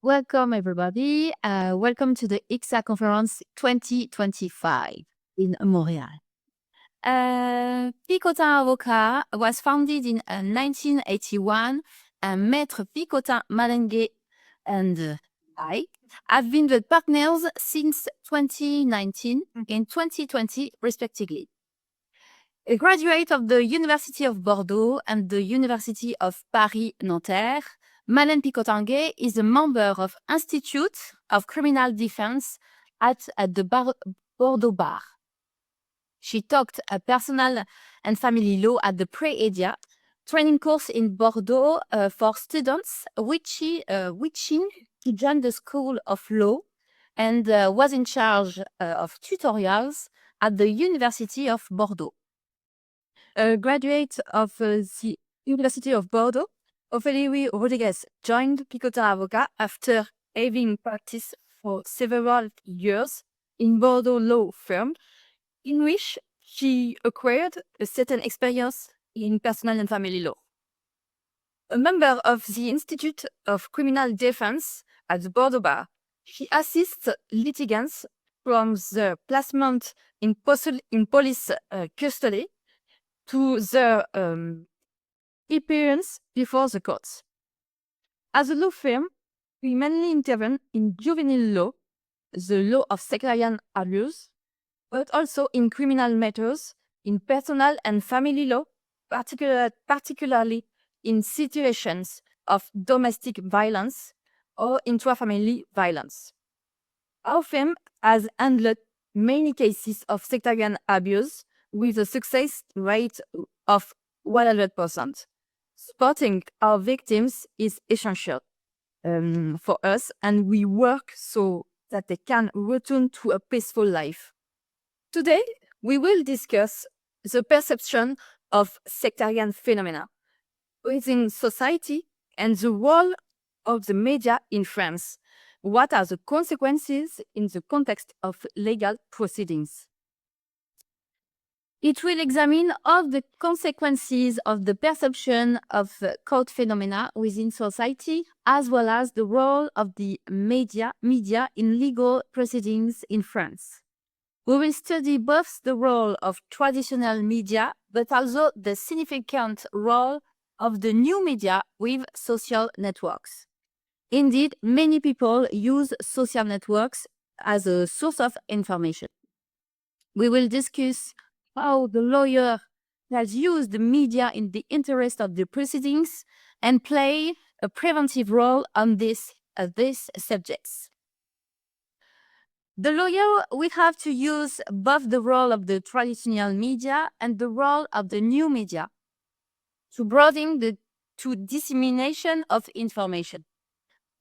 Welcome, everybody. Welcome to the ICSA Conference 2025 in Montreal. Pictoin Avocat was founded in 1981, and Maître Pictoin, Maleine, and I have been the partners since 2019 and 2020, respectively. A graduate of the University of Bordeaux and the University of Paris-Nanterre, Maleine Pictoin-Gueye is a member of Institute of Criminal Defense at the Bordeaux Bar. She taught personal and family law at the Pre-Edia training course in Bordeaux for students wishing to join the School of Law, and was in charge of tutorials at the University of Bordeaux. A graduate of the University of Bordeaux, Ophélie Rodrigues joined Pictoin Avocat after having practiced for several years in Bordeaux law firm, in which she acquired a certain experience in personal and family law. A member of the Institute of Criminal Defense at the Bordeaux Bar, she assists litigants from the placement in police custody to their appearance before the courts. As a law firm, we mainly intervene in juvenile law, the law of sectarian abuse, but also in criminal matters, in personal and family law, particularly in situations of domestic violence or intrafamily violence. Our firm has handled many cases of sectarian abuse with a success rate of 100%. Supporting our victims is essential for us, and we work so that they can return to a peaceful life. Today, we will discuss the perception of sectarian phenomena within society and the role of the media in France. What are the consequences in the context of legal proceedings? It will examine all the consequences of the perception of cult phenomena within society, as well as the role of the media in legal proceedings in France. We will study both the role of traditional media, but also the significant role of the new media with social networks. Indeed, many people use social networks as a source of information. We will discuss how the lawyer has used the media in the interest of the proceedings and play a preventive role on these subjects. The lawyer will have to use both the role of the traditional media and the role of the new media to broaden the dissemination of information.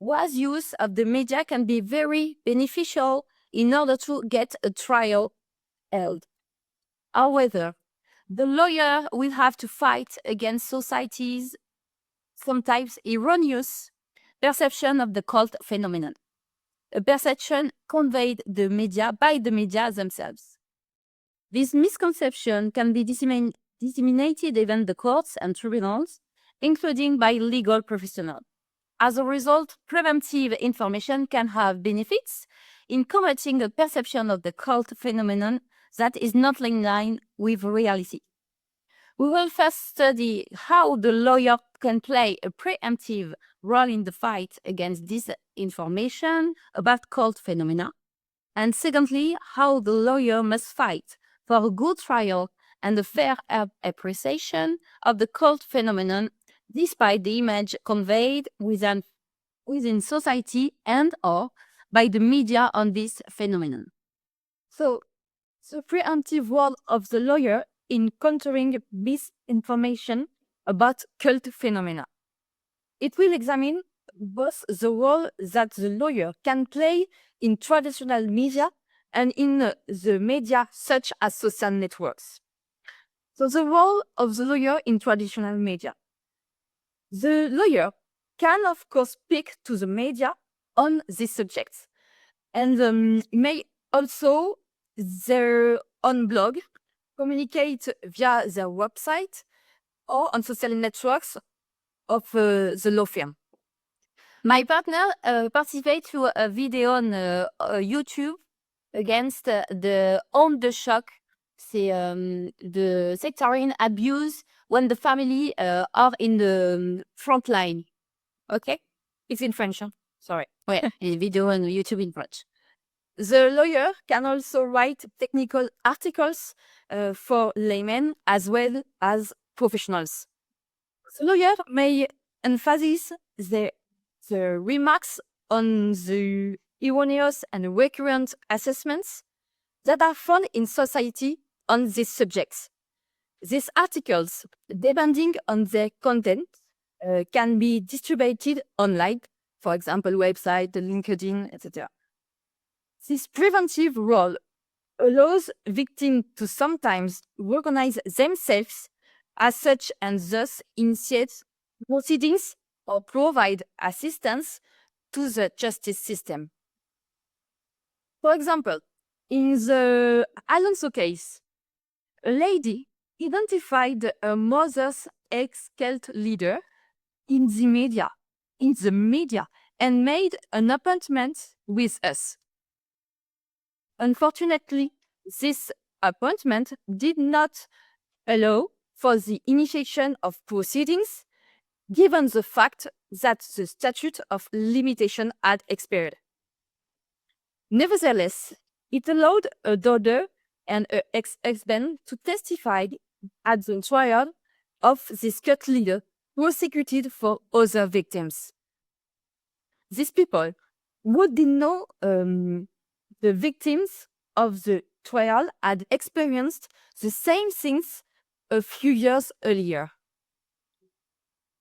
Wise use of the media can be very beneficial in order to get a trial held. However, the lawyer will have to fight against society's sometimes erroneous perception of the cult phenomenon, a perception conveyed by the media themselves. This misconception can be disseminated even the courts and tribunals, including by legal professionals. As a result, preventive information can have benefits in combating a perception of the cult phenomenon that is not in line with reality. We will first study how the lawyer can play a preemptive role in the fight against disinformation about cult phenomena, and secondly, how the lawyer must fight for a good trial and a fair appreciation of the cult phenomenon, despite the image conveyed within society and/or by the media on this phenomenon. So, the preemptive role of the lawyer in countering misinformation about cult phenomena. It will examine both the role that the lawyer can play in traditional media and in the media such as social networks. So the role of the lawyer in traditional media. The lawyer can, of course, speak to the media on these subjects, and may also their own blog, communicate via their website or on social networks of the law firm. My partner participated to a video on YouTube against the on the shock, the sectarian abuse when the family are in the front line. Okay, it's in French. Huh? Sorry. Ouais, a video on YouTube in French. The lawyer can also write technical articles for laymen as well as professionals. The lawyer may emphasize the remarks on the erroneous and recurrent assessments that are found in society on these subjects. These articles, depending on their content, can be distributed online, for example, website, LinkedIn, etc. This preventive role allows victims to sometimes recognize themselves as such and thus initiate proceedings or provide assistance to the justice system. For example, in the Alonso case, a lady identified a mother's ex-cult leader in the media, and made an appointment with us. Unfortunately, this appointment did not allow for the initiation of proceedings, given the fact that the statute of limitation had expired. Nevertheless, it allowed a daughter and her ex-husband to testify at the trial of this cult leader prosecuted for other victims. These people who did know the victims of the trial had experienced the same things a few years earlier.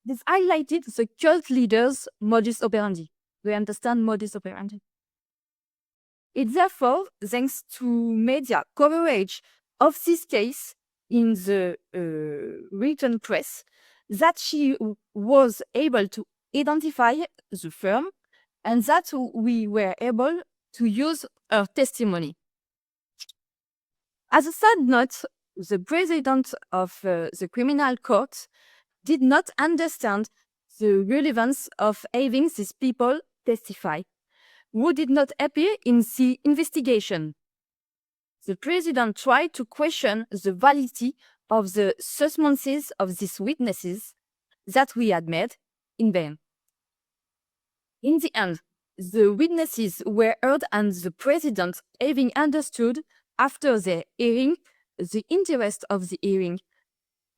This highlighted the cult leader's modus operandi. We understand modus operandi. It's therefore thanks to media coverage of this case in the written press that she was able to identify the firm and that we were able to use her testimony. As a side note, the president of the criminal court did not understand the relevance of having these people testify, who did not appear in the investigation. The president tried to question the validity of the summonses of these witnesses that we had made in vain. In the end, the witnesses were heard and the president, having understood after the hearing the interest of the hearing,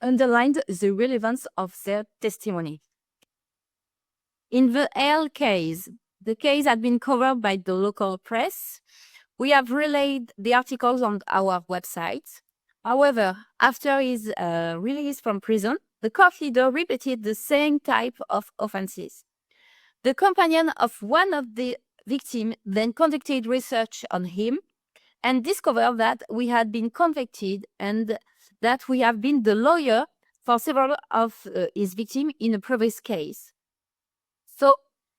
underlined the relevance of their testimony. In the L case, the case had been covered by the local press. We have relayed the articles on our website. However, after his release from prison, the court leader repeated the same type of offenses. The companion of one of the victims then conducted research on him and discovered that we had been convicted and that we have been the lawyer for several of his victims in a previous case. So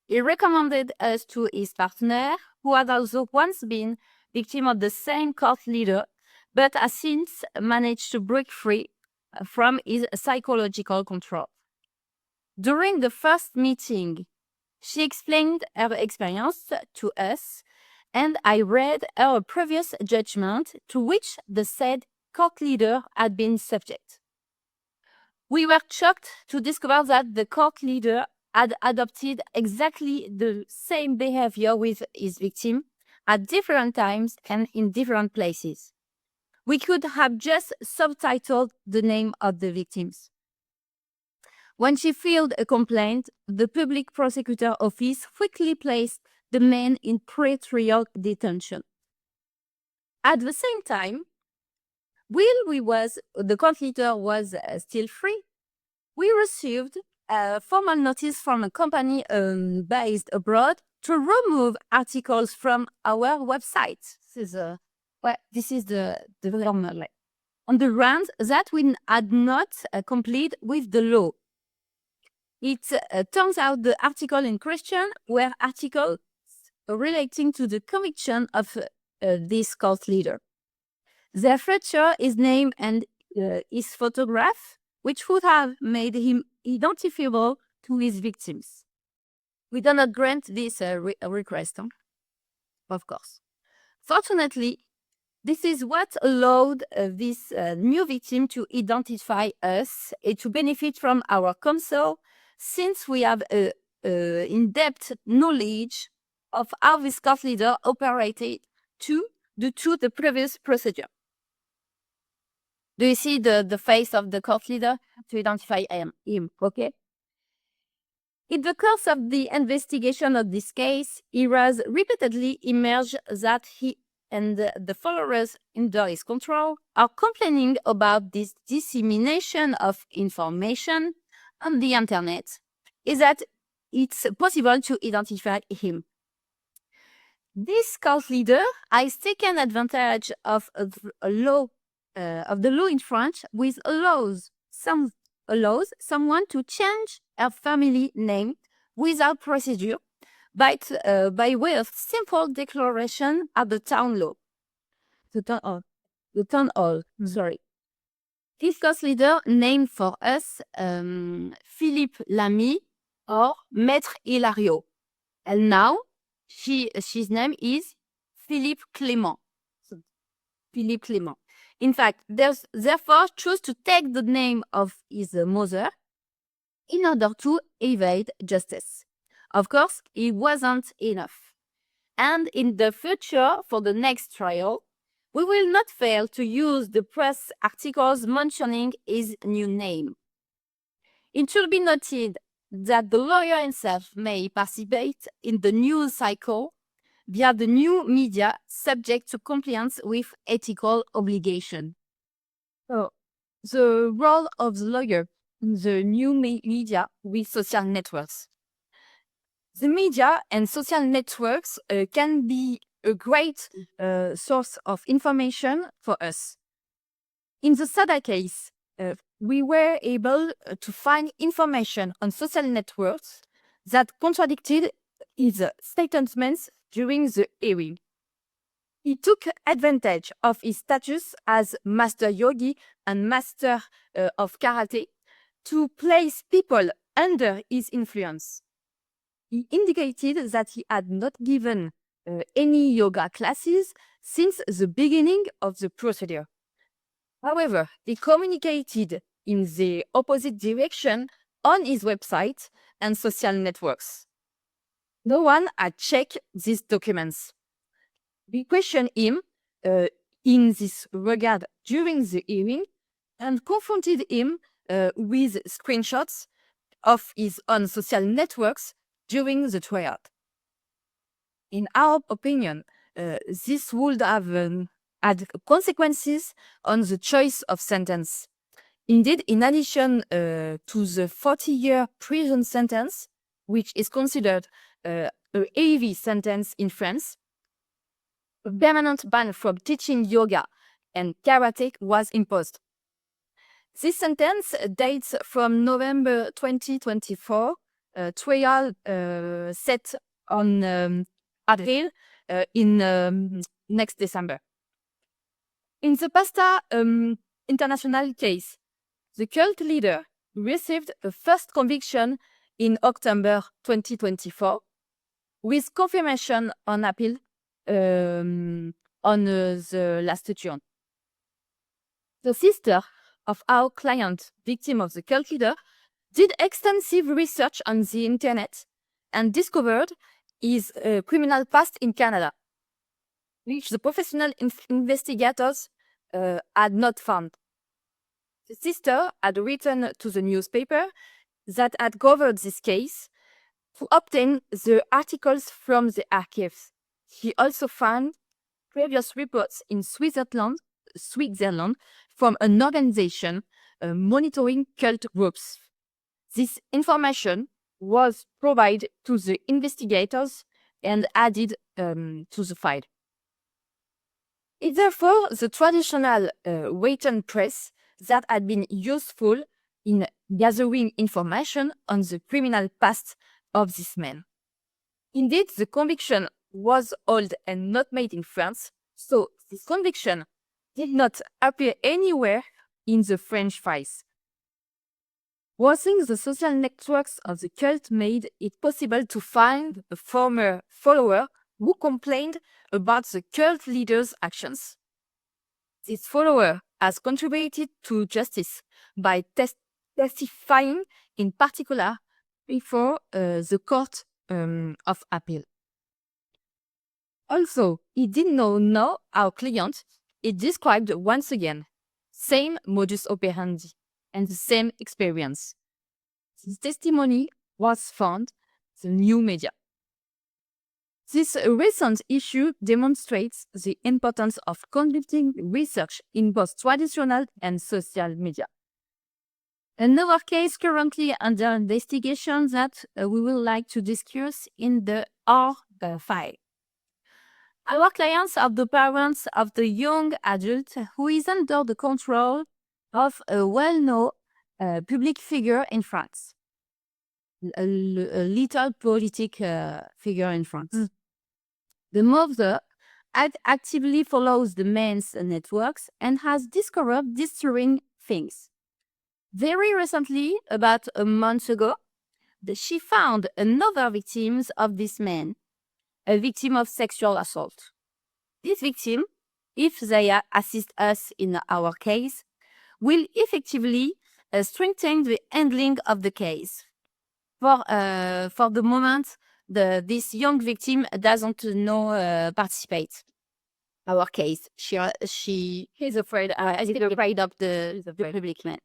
he recommended us to his partner, who had also once been victim of the same cult leader, but has since managed to break free from his psychological control. During the first meeting, she explained her experience to us, and I read her previous judgment to which the said cult leader had been subject. We were shocked to discover that the cult leader had adopted exactly the same behavior with his victim at different times and in different places. We could have just subtitled the name of the victims. When she filed a complaint, the public prosecutor office quickly placed the man in pre-trial detention. At the same time, while the cult leader was still free, we received a formal notice from a company based abroad to remove articles from our website. This is the normal, on the grounds that we had not complied with the law. It turns out the article in question were articles relating to the conviction of this cult leader. Their feature, his name and his photograph, which would have made him identifiable to his victims. We do not grant this request, of course. Fortunately, this is what allowed this new victim to identify us and to benefit from our counsel, since we have in-depth knowledge of how this cult leader operated due to the previous procedure. Do you see the face of the cult leader to identify him? Okay. In the course of the investigation of this case, it was repeatedly emerged that he and the followers under his control are complaining about this dissemination of information on the internet, is that it's possible to identify him. This cult leader has taken advantage of the law in France, which allows someone to change her family name without procedure, but by way of simple declaration at the town hall. Sorry. This cult leader named for us Philippe Lamy or Maître Hilario. And now his name is Philippe Clément. Philippe Clément. In fact, there's therefore chose to take the name of his mother in order to evade justice. Of course, it wasn't enough. And in the future, for the next trial, we will not fail to use the press articles mentioning his new name. It should be noted that the lawyer himself may participate in the news cycle via the new media subject to compliance with ethical obligation. So, the role of the lawyer in the new media with social networks. The media and social networks can be a great source of information for us. In the Sada case, we were able to find information on social networks that contradicted his statements during the hearing. He took advantage of his status as master yogi and master of karate to place people under his influence. He indicated that he had not given any yoga classes since the beginning of the procedure. However, he communicated in the opposite direction on his website and social networks. No one had checked these documents. We questioned him in this regard during the hearing and confronted him with screenshots of his own social networks during the trial. In our opinion, this would have had consequences on the choice of sentence. Indeed, in addition to the 40-year prison sentence, which is considered a heavy sentence in France, a permanent ban from teaching yoga and karate was imposed. This sentence dates from November 2024, trial set on April in next December. In the Pasta International case, the cult leader received a first conviction in October 2024, with confirmation on appeal on the last June. The sister of our client, victim of the cult leader, did extensive research on the internet and discovered his criminal past in Canada, which the professional investigators had not found. The sister had written to the newspaper that had covered this case to obtain the articles from the archives. She also found previous reports in Switzerland from an organization monitoring cult groups. This information was provided to the investigators and added to the file. It's therefore the traditional written press that had been useful in gathering information on the criminal past of this man. Indeed, the conviction was old and not made in France, so this conviction did not appear anywhere in the French files. Browsing the social networks of the cult made it possible to find a former follower who complained about the cult leader's actions. This follower has contributed to justice by testifying in particular before the Court of Appeal. Also, he did not know our client. It described once again same modus operandi and the same experience. This testimony was found in the new media. This recent issue demonstrates the importance of conducting research in both traditional and social media. Another case currently under investigation that we would like to discuss in the R file. Our clients are the parents of the young adult who is under the control of a well-known public figure in France, a little politic figure in France. The mother actively follows the man's networks and has discovered disturbing things. Very recently, about a month ago, she found another victim of this man, a victim of sexual assault. This victim, if they assist us in our case, will effectively strengthen the handling of the case. For the moment, this young victim doesn't participate. Our case, she is afraid of the public man.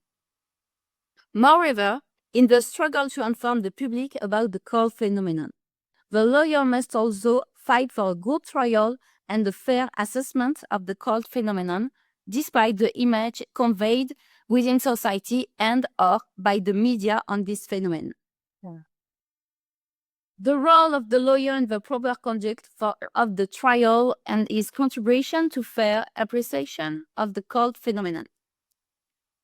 Moreover, in the struggle to inform the public about the cult phenomenon, the lawyer must also fight for a good trial and a fair assessment of the cult phenomenon, despite the image conveyed within society and or by the media on this phenomenon. Yeah. The role of the lawyer in the proper conduct of the trial and his contribution to fair appreciation of the cult phenomenon.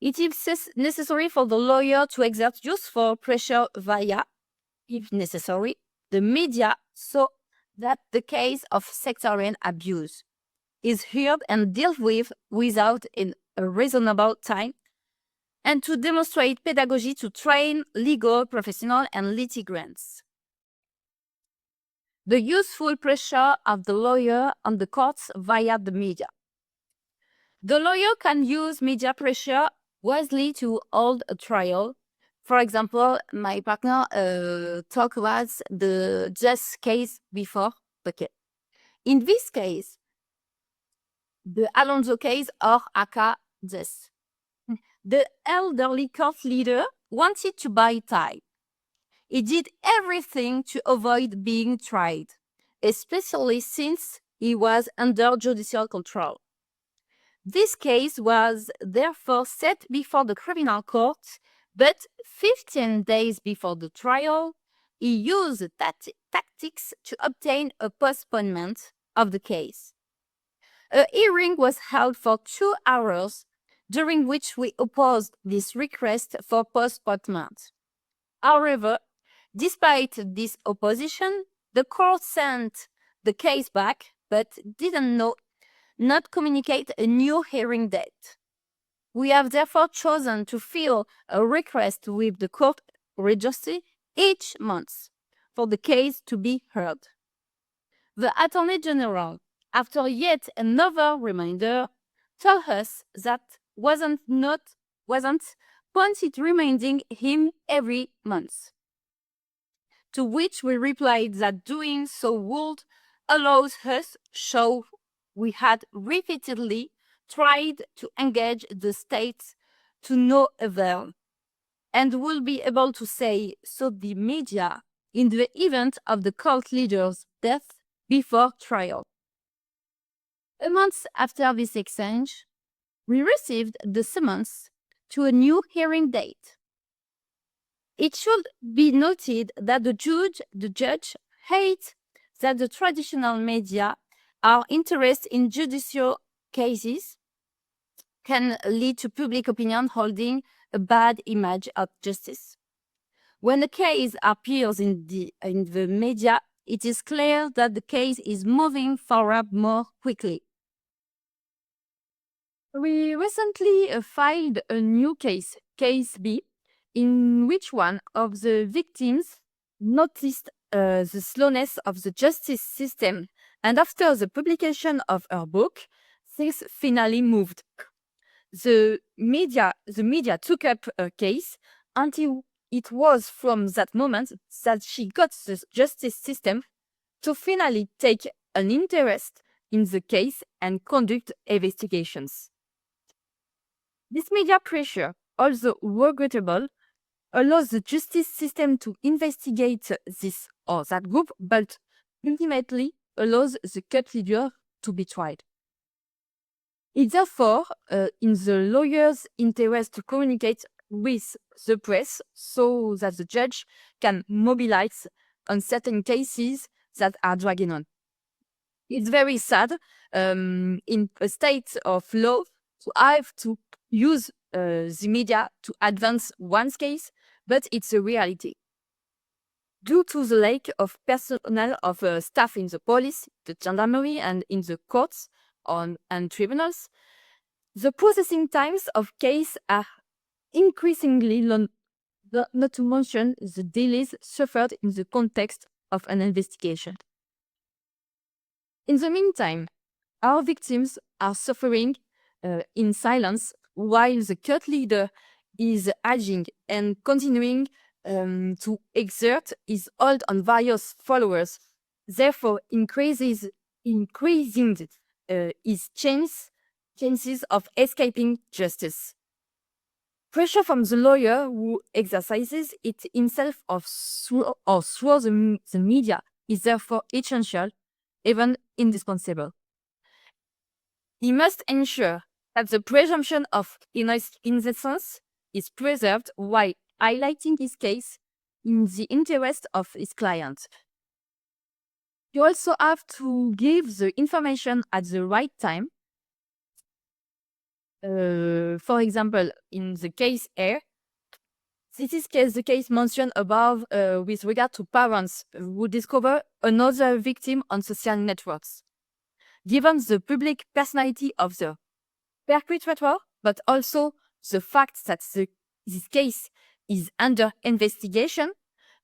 It is necessary for the lawyer to exert useful pressure via, if necessary, the media so that the case of sectarian abuse is heard and dealt with without in a reasonable time, and to demonstrate pedagogy to train legal professionals and litigants. The useful pressure of the lawyer on the courts via the media. The lawyer can use media pressure wisely to hold a trial. For example, my partner talked about the Jess case before. Okay. In this case, the Alonso case or aka Jess, the elderly court leader wanted to buy time. He did everything to avoid being tried, especially since he was under judicial control. This case was therefore set before the criminal court, but 15 days before the trial, he used tactics to obtain a postponement of the case. A hearing was held for 2 hours, during which we opposed this request for postponement. However, despite this opposition, the court sent the case back, but did not communicate a new hearing date. We have therefore chosen to file a request with the court registry each month for the case to be heard. The Attorney General, after yet another reminder, told us that wasn't pointed reminding him every month. To which we replied that doing so would allow us show we had repeatedly tried to engage the state to no avail, and will be able to say so the media in the event of the cult leader's death before trial. A month after this exchange, we received the summons to a new hearing date. It should be noted that the judge hates that the traditional media are interested in judicial cases can lead to public opinion holding a bad image of justice. When a case appears in the media, it is clear that the case is moving forward more quickly. We recently filed a new case, Case B, in which one of the victims noticed the slowness of the justice system, and after the publication of her book, things finally moved. The media took up her case until it was from that moment that she got the justice system to finally take an interest in the case and conduct investigations. This media pressure, although regrettable, allows the justice system to investigate this or that group, but ultimately allows the cult leader to be tried. It's therefore in the lawyer's interest to communicate with the press so that the judge can mobilize on certain cases that are dragging on. It's very sad in a state of law to have to use the media to advance one's case, but it's a reality. Due to the lack of personnel of staff in the police, the gendarmerie, and in the courts and tribunals, the processing times of cases are increasingly long, not to mention the delays suffered in the context of an investigation. In the meantime, our victims are suffering in silence while the cult leader is aging and continuing to exert his hold on various followers, therefore increasing his chances of escaping justice. Pressure from the lawyer who exercises it himself or through the media is therefore essential, even indispensable. He must ensure that the presumption of innocence is preserved while highlighting his case in the interest of his client. You also have to give the information at the right time. For example, in the case A, this is the case mentioned above with regard to parents who discover another victim on social networks. Given the public personality of the perpetrator, but also the fact that this case is under investigation,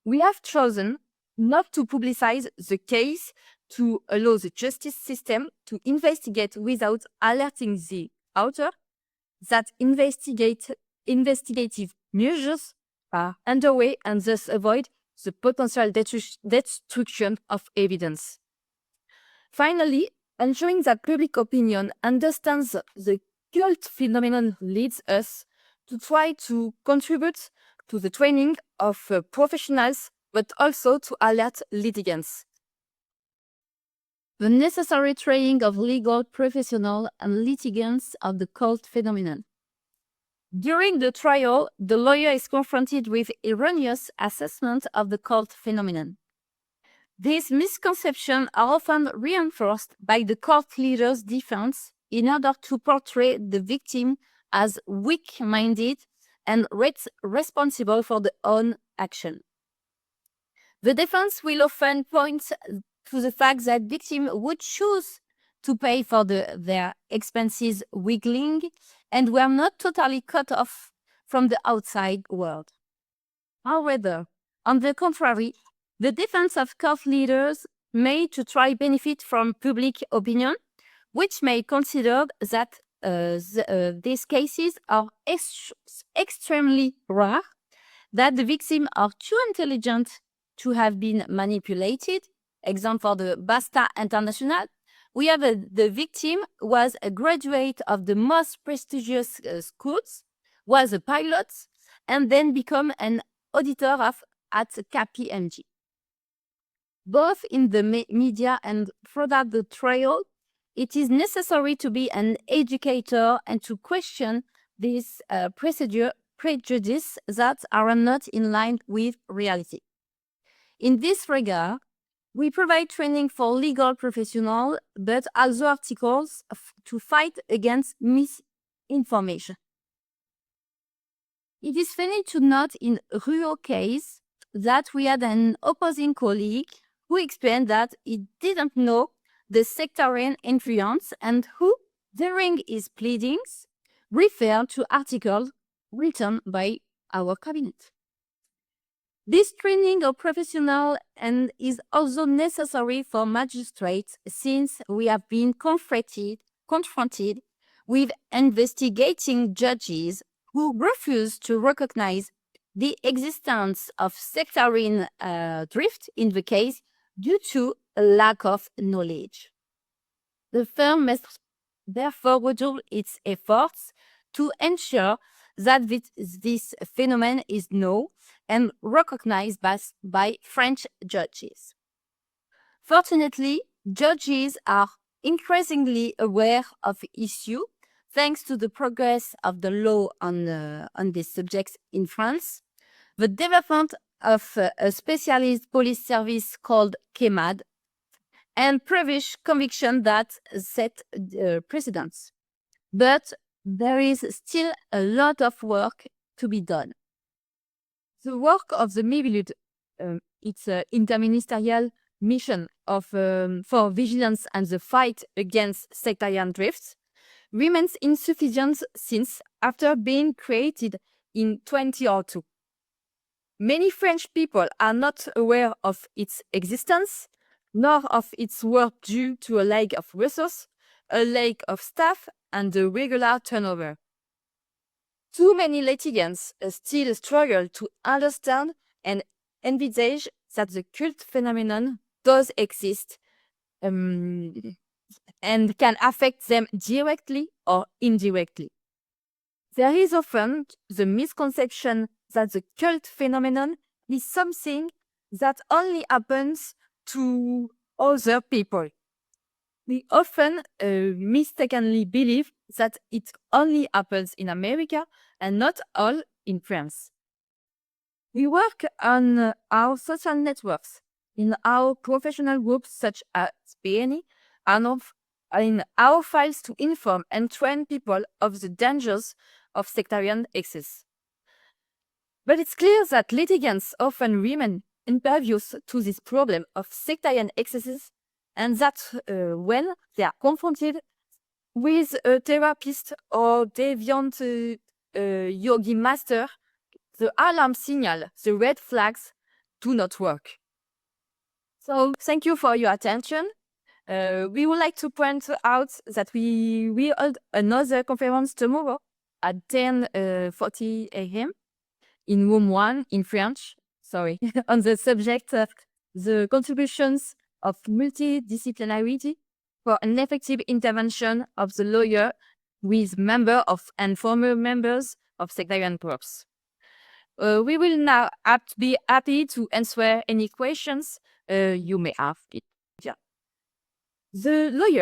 we have chosen not to publicize the case to allow the justice system to investigate without alerting the author that investigative measures are underway and thus avoid the potential destruction of evidence. Finally, ensuring that public opinion understands the cult phenomenon leads us to try to contribute to the training of professionals, but also to alert litigants. The necessary training of legal professionals and litigants of the cult phenomenon. During the trial, the lawyer is confronted with erroneous assessment of the cult phenomenon. These misconceptions are often reinforced by the cult leader's defense in order to portray the victim as weak-minded and responsible for their own action. The defense will often point to the fact that victims would choose to pay for their expenses willingly and were not totally cut off from the outside world. However, on the contrary, the defense of cult leaders may to try benefit from public opinion, which may consider that these cases are extremely rare, that the victims are too intelligent to have been manipulated. Example for the Basta International, we have the victim was a graduate of the most prestigious schools, was a pilot, and then become an auditor at KPMG. Both in the media and throughout the trial, it is necessary to be an educator and to question these prejudices that are not in line with reality. In this regard, we provide training for legal professionals, but also articles to fight against misinformation. It is funny to note in Ruo's case that we had an opposing colleague who explained that he didn't know the sectarian influence and who, during his pleadings, referred to articles written by our cabinet. This training of professionals and is also necessary for magistrates since we have been confronted with investigating judges who refuse to recognize the existence of sectarian drift in the case due to a lack of knowledge. The firm must therefore redouble its efforts to ensure that this phenomenon is known and recognized by French judges. Fortunately, judges are increasingly aware of the issue thanks to the progress of the law on this subject in France, the development of a specialist police service called KEMAD, and previous conviction that set precedents. But there is still a lot of work to be done. The work of the MIVILUD, it's an interministerial mission for vigilance and the fight against sectarian drifts, remains insufficient since after being created in 2002. Many French people are not aware of its existence, nor of its work due to a lack of resources, a lack of staff, and a regular turnover. Too many litigants still struggle to understand and envisage that the cult phenomenon does exist and can affect them directly or indirectly. There is often the misconception that the cult phenomenon is something that only happens to other people. We often mistakenly believe that it only happens in America and not all in France. We work on our social networks, in our professional groups such as PNE, and in our files to inform and train people of the dangers of sectarian excess. But it's clear that litigants often remain impervious to this problem of sectarian excesses, and that when they are confronted with a therapist or deviant yogi master, the alarm signal, the red flags, do not work. So thank you for your attention. We would like to point out that we will hold another conference tomorrow at 10:40 a.m. in room 1 in French, on the subject of the contributions of multidisciplinarity for an effective intervention of the lawyer with members of and former members of sectarian groups. We will now be happy to answer any questions you may have. The lawyer